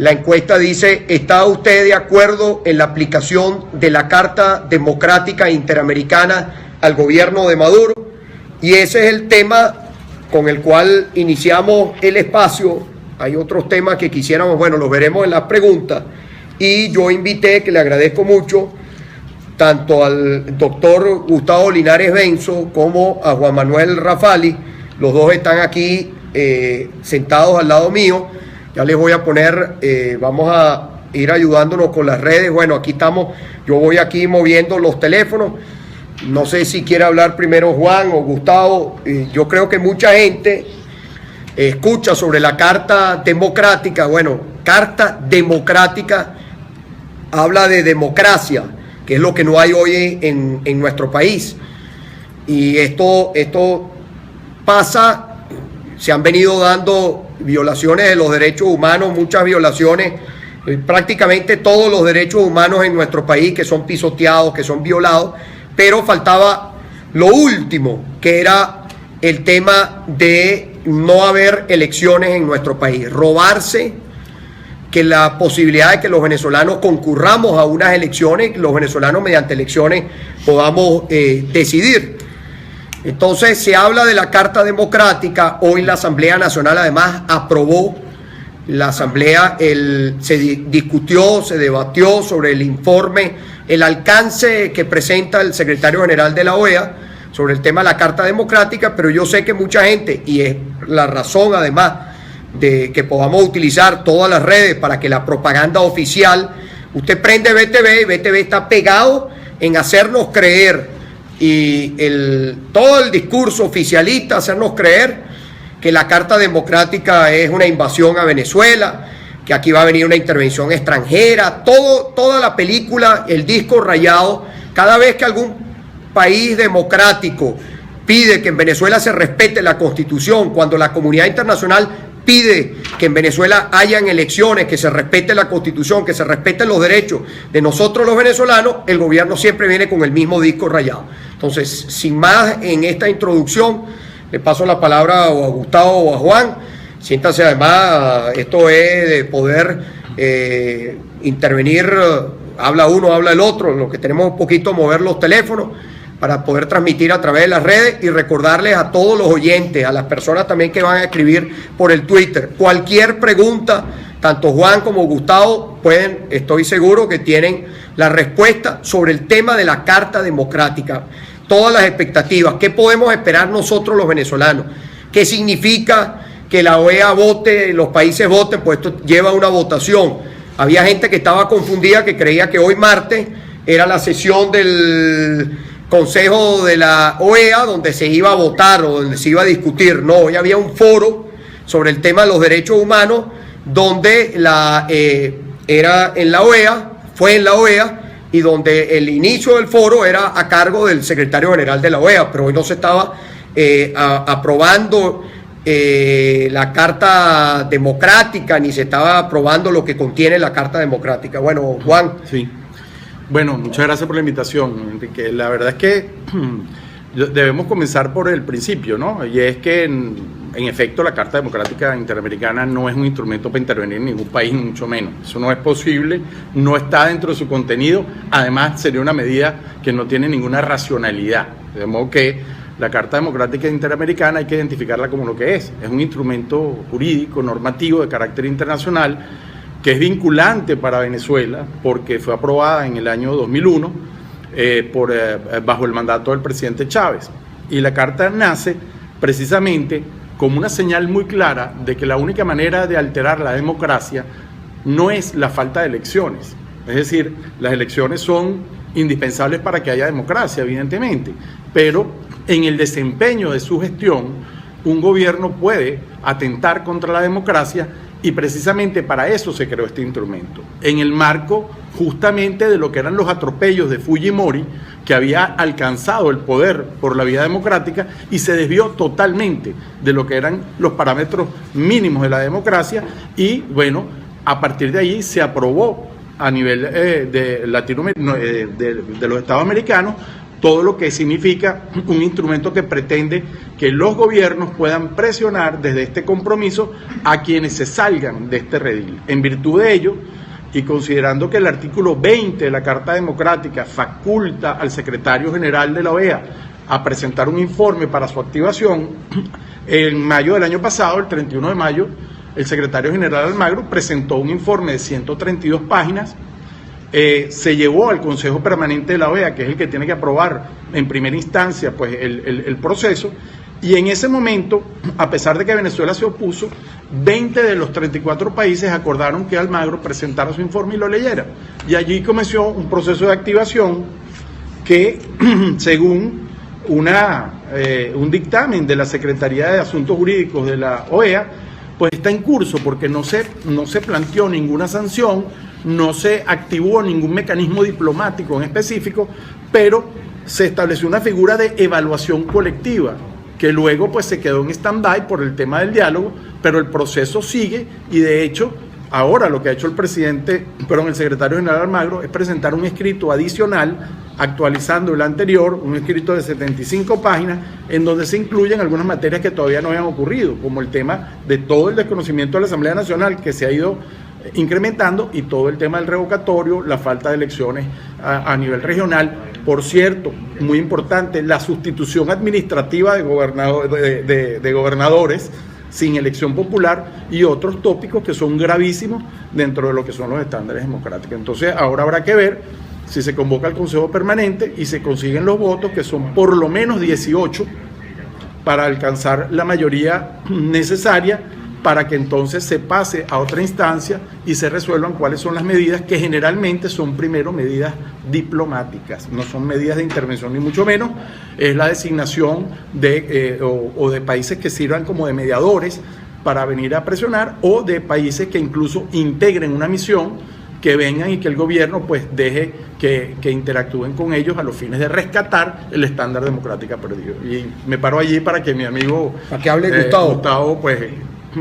La encuesta dice: ¿está usted de acuerdo en la aplicación de la Carta Democrática Interamericana al gobierno de Maduro? Y ese es el tema con el cual iniciamos el espacio. Hay otros temas que quisiéramos, bueno, los veremos en las preguntas. Y yo invité, que le agradezco mucho, tanto al doctor Gustavo Linares Benzo como a Juan Manuel Rafali. Los dos están aquí sentados al lado mío. Ya les voy a poner, vamos a ir ayudándonos con las redes. Bueno, aquí estamos, yo voy aquí moviendo los teléfonos. No sé si quiere hablar primero Juan o Gustavo. Yo creo que mucha gente escucha sobre la Carta Democrática. Bueno, Carta Democrática habla de democracia, que es lo que no hay hoy en nuestro país. Y esto pasa, se han venido dando violaciones de los derechos humanos, muchas violaciones, prácticamente todos los derechos humanos en nuestro país que son pisoteados, que son violados, pero faltaba lo último, que era el tema de no haber elecciones en nuestro país, robarse que la posibilidad de que los venezolanos concurramos a unas elecciones, los venezolanos mediante elecciones podamos decidir. Entonces se habla de la Carta Democrática. Hoy la Asamblea Nacional además aprobó, la Asamblea se discutió, se debatió sobre el informe, el alcance que presenta el secretario general de la OEA sobre el tema de la Carta Democrática, pero yo sé que mucha gente, y es la razón además de que podamos utilizar todas las redes para que la propaganda oficial, usted prende BTV y BTV está pegado en hacernos creer, y todo el discurso oficialista, hacernos creer que la Carta Democrática es una invasión a Venezuela, que aquí va a venir una intervención extranjera, toda la película, el disco rayado. Cada vez que algún país democrático pide que en Venezuela se respete la Constitución, cuando la comunidad internacional pide que en Venezuela hayan elecciones, que se respete la Constitución, que se respeten los derechos de nosotros los venezolanos, el gobierno siempre viene con el mismo disco rayado. Entonces, sin más en esta introducción, le paso la palabra o a Gustavo o a Juan. Siéntanse, además, esto es de poder intervenir, habla uno, habla el otro, lo que tenemos un poquito mover los teléfonos para poder transmitir a través de las redes, y recordarles a todos los oyentes, a las personas también que van a escribir por el Twitter, cualquier pregunta, tanto Juan como Gustavo pueden, estoy seguro que tienen la respuesta sobre el tema de la Carta Democrática, todas las expectativas, qué podemos esperar nosotros los venezolanos, qué significa que la OEA vote, los países voten, pues esto lleva a una votación. Había gente que estaba confundida, que creía que hoy martes era la sesión del Consejo de la OEA donde se iba a votar o donde se iba a discutir. No, hoy había un foro sobre el tema de los derechos humanos donde era en la OEA, fue en la OEA, y donde el inicio del foro era a cargo del secretario general de la OEA, pero hoy no se estaba aprobando la Carta Democrática, ni se estaba aprobando lo que contiene la Carta Democrática. Bueno, Juan. Sí. Bueno, muchas gracias por la invitación, Enrique. La verdad es que debemos comenzar por el principio, ¿no? Y es que, en efecto, la Carta Democrática Interamericana no es un instrumento para intervenir en ningún país, ni mucho menos. Eso no es posible, no está dentro de su contenido. Además, sería una medida que no tiene ninguna racionalidad. De modo que la Carta Democrática Interamericana hay que identificarla como lo que es. Es un instrumento jurídico, normativo, de carácter internacional, que es vinculante para Venezuela porque fue aprobada en el año 2001 bajo el mandato del presidente Chávez. Y la Carta nace precisamente como una señal muy clara de que la única manera de alterar la democracia no es la falta de elecciones. Es decir, las elecciones son indispensables para que haya democracia, evidentemente, pero en el desempeño de su gestión, un gobierno puede atentar contra la democracia. Y precisamente para eso se creó este instrumento, en el marco justamente de lo que eran los atropellos de Fujimori, que había alcanzado el poder por la vía democrática y se desvió totalmente de lo que eran los parámetros mínimos de la democracia. Y bueno, a partir de ahí se aprobó a nivel de Latinoamérica, de los Estados americanos, todo lo que significa un instrumento que pretende que los gobiernos puedan presionar desde este compromiso a quienes se salgan de este redil. En virtud de ello, y considerando que el artículo 20 de la Carta Democrática faculta al secretario general de la OEA a presentar un informe para su activación, en mayo del año pasado, el 31 de mayo, el secretario general Almagro presentó un informe de 132 páginas, se llevó al Consejo Permanente de la OEA, que es el que tiene que aprobar en primera instancia pues, el proceso, y en ese momento, a pesar de que Venezuela se opuso, 20 de los 34 países acordaron que Almagro presentara su informe y lo leyera. Y allí comenzó un proceso de activación que, según un dictamen de la Secretaría de Asuntos Jurídicos de la OEA, pues está en curso porque no se planteó ninguna sanción, no se activó ningún mecanismo diplomático en específico, pero se estableció una figura de evaluación colectiva, que luego pues se quedó en stand-by por el tema del diálogo, pero el proceso sigue y de hecho ahora lo que ha hecho el secretario general Almagro es presentar un escrito adicional actualizando el anterior, un escrito de 75 páginas en donde se incluyen algunas materias que todavía no habían ocurrido, como el tema de todo el desconocimiento de la Asamblea Nacional que se ha ido incrementando y todo el tema del revocatorio, la falta de elecciones a nivel regional. Por cierto, muy importante, la sustitución administrativa de gobernadores sin elección popular y otros tópicos que son gravísimos dentro de lo que son los estándares democráticos. Entonces, ahora habrá que ver si se convoca al Consejo Permanente y se consiguen los votos, que son por lo menos 18, para alcanzar la mayoría necesaria para que entonces se pase a otra instancia y se resuelvan cuáles son las medidas, que generalmente son primero medidas diplomáticas, no son medidas de intervención ni mucho menos, es la designación de países que sirvan como de mediadores para venir a presionar, o de países que incluso integren una misión, que vengan y que el gobierno pues deje que interactúen con ellos a los fines de rescatar el estándar democrático perdido. Y me paro allí para que mi amigo para que hable Gustavo pues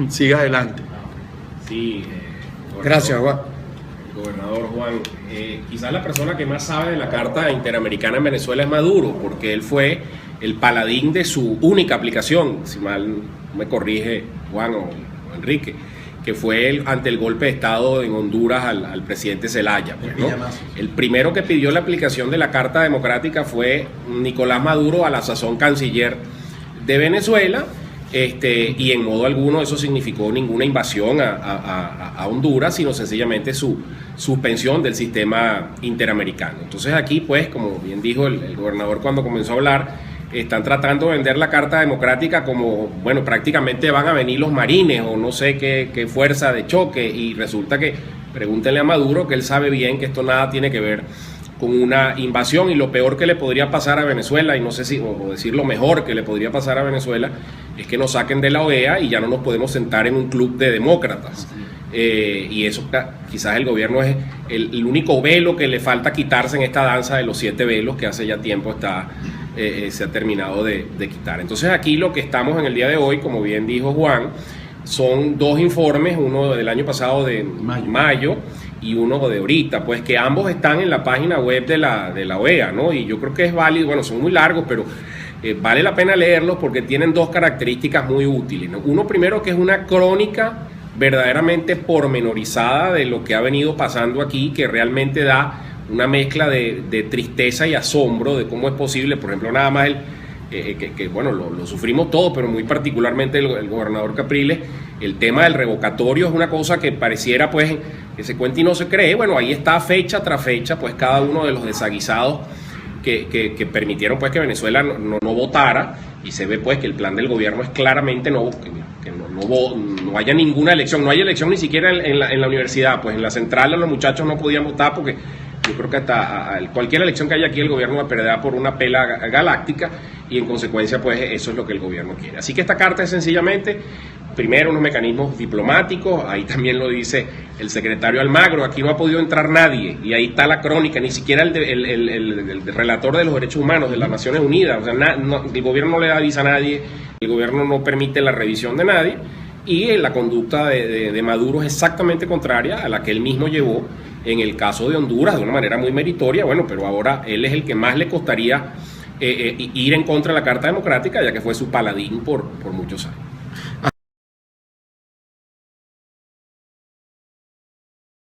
siga adelante. Sí, gracias, Juan. Gobernador Juan, quizás la persona que más sabe de la Carta Interamericana en Venezuela es Maduro, porque él fue el paladín de su única aplicación, si mal me corrige Juan o Enrique, que fue ante el golpe de Estado en Honduras al presidente Zelaya. Pues, ¿no? El primero que pidió la aplicación de la Carta Democrática fue Nicolás Maduro, a la sazón canciller de Venezuela, y en modo alguno eso significó ninguna invasión a Honduras, sino sencillamente su suspensión del sistema interamericano. Entonces aquí, pues, como bien dijo el gobernador cuando comenzó a hablar, están tratando de vender la Carta Democrática como, bueno, prácticamente van a venir los marines o no sé qué fuerza de choque, y resulta que, pregúntenle a Maduro, que él sabe bien que esto nada tiene que ver con una invasión, y lo peor que le podría pasar a Venezuela, y no sé si, o decir lo mejor que le podría pasar a Venezuela, es que nos saquen de la OEA y ya no nos podemos sentar en un club de demócratas. Y eso quizás el gobierno es el único velo que le falta quitarse en esta danza de los 7 velos que hace ya tiempo se ha terminado de quitar. Entonces aquí lo que estamos en el día de hoy, como bien dijo Juan, son 2 informes, uno del año pasado de mayo y uno de ahorita, pues que ambos están en la página web de la OEA, ¿no? Y yo creo que es válido, bueno, son muy largos, pero vale la pena leerlos porque tienen 2 características muy útiles, ¿no? Uno, primero, que es una crónica verdaderamente pormenorizada de lo que ha venido pasando aquí, que realmente da una mezcla de tristeza y asombro de cómo es posible, por ejemplo, nada más bueno, lo sufrimos todos, pero muy particularmente el gobernador Capriles, el tema del revocatorio es una cosa que pareciera pues que se cuenta y no se cree. Bueno, ahí está fecha tras fecha, pues cada uno de los desaguisados que permitieron pues que Venezuela no votara, y se ve pues que el plan del gobierno es claramente que no haya ninguna elección, no hay elección ni siquiera en la universidad, pues en la central los muchachos no podían votar porque yo creo que hasta cualquier elección que haya aquí el gobierno va a perder por una pela galáctica, y en consecuencia pues eso es lo que el gobierno quiere. Así que esta carta es sencillamente, primero, unos mecanismos diplomáticos, ahí también lo dice el secretario Almagro, aquí no ha podido entrar nadie, y ahí está la crónica, ni siquiera el relator de los derechos humanos de las Naciones Unidas, o sea, el gobierno no le da aviso a nadie, el gobierno no permite la revisión de nadie, y la conducta de Maduro es exactamente contraria a la que él mismo llevó en el caso de Honduras de una manera muy meritoria, bueno, pero ahora él es el que más le costaría ir en contra de la Carta Democrática, ya que fue su paladín por muchos años.